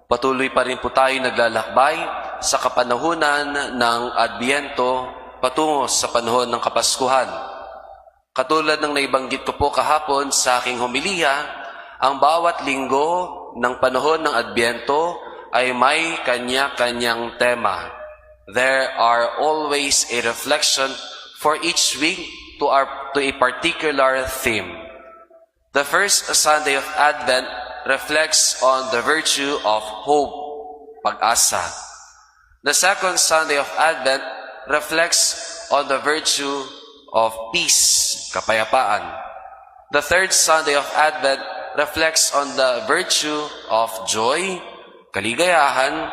Patuloy pa rin po tayo naglalakbay sa kapanahunan ng Adbyento patungo sa panahon ng Kapaskuhan. Katulad ng naibanggit ko po kahapon sa aking homilya, ang bawat linggo ng panahon ng Adbyento ay may kanya-kanyang tema. There are always a reflection for each week to a particular theme. The first Sunday of Advent reflects on the virtue of hope, pag-asa. The second Sunday of Advent reflects on the virtue of peace, kapayapaan. The third Sunday of Advent reflects on the virtue of joy, kaligayahan.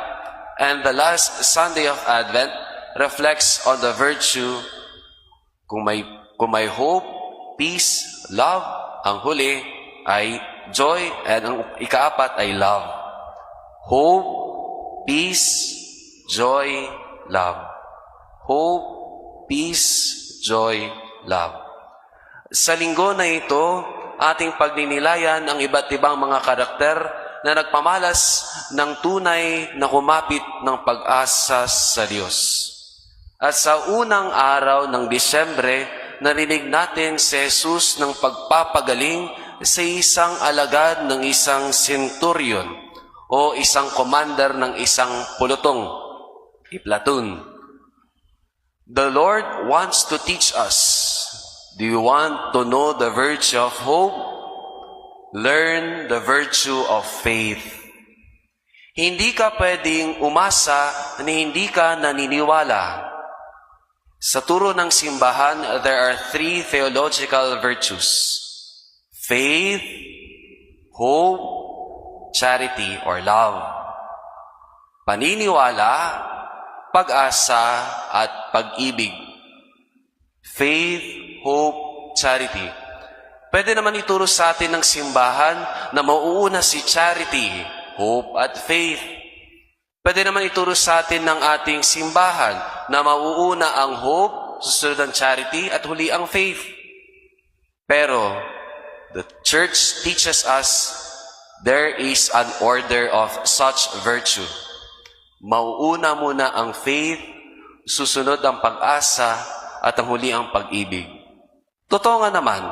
And the last Sunday of Advent reflects on the virtue, kung may hope, peace, love, ang huli ay joy, and ang ikaapat ay love. Hope, peace, joy, love. Hope, peace, joy, love. Sa linggo na ito, ating pagninilayan ang iba't ibang mga karakter na nagpamalas ng tunay na kumapit ng pag-asa sa Diyos. At sa unang araw ng Disyembre, narinig natin si Jesus ng pagpapagaling sa isang alagad ng isang centurion o isang commander ng isang pulutong, platoon. The Lord wants to teach us. Do you want to know the virtue of hope? Learn the virtue of faith. Hindi ka pwedeng umasa na hindi ka naniniwala. Sa turo ng simbahan, there are three theological virtues: faith, hope, charity, or love. Paniniwala, pag-asa, at pag-ibig. Faith, hope, charity. Pwede naman ituro sa atin ng simbahan na mauuna si charity, hope, at faith. Pwede naman ituro sa atin ng ating simbahan na mauuna ang hope, susunod ang charity, at huli ang faith. Pero the Church teaches us there is an order of such virtue. Mauuna muna ang faith, susunod ang pag-asa, at ang huli ang pag-ibig. Totoo nga naman,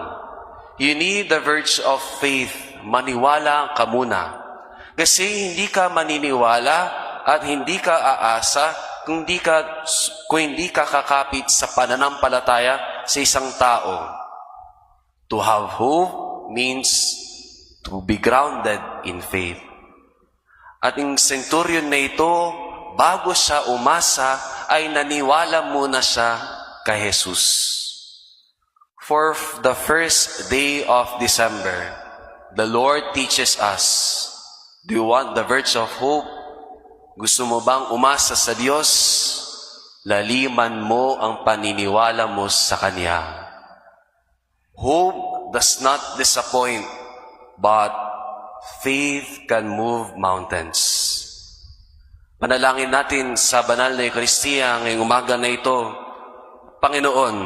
you need the virtue of faith. Maniwala ka muna. Kasi hindi ka maniniwala at hindi ka aasa kung hindi ka kakapit sa pananampalataya sa isang tao. To have hope means to be grounded in faith. At yung centurion na ito, bago siya umasa, ay naniwala muna siya kay Jesus. For the first day of December, the Lord teaches us, do you want the virtue of hope? Gusto mo bang umasa sa Diyos? Laliman mo ang paniniwala mo sa Kanya. Hope does not disappoint, but faith can move mountains. Panalangin natin sa banal na Eucharistia ngayong umaga na ito. Panginoon,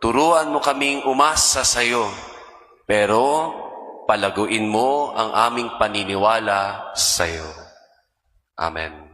turuan mo kaming umasa sa iyo, pero palaguin mo ang aming paniniwala sa iyo. Amen.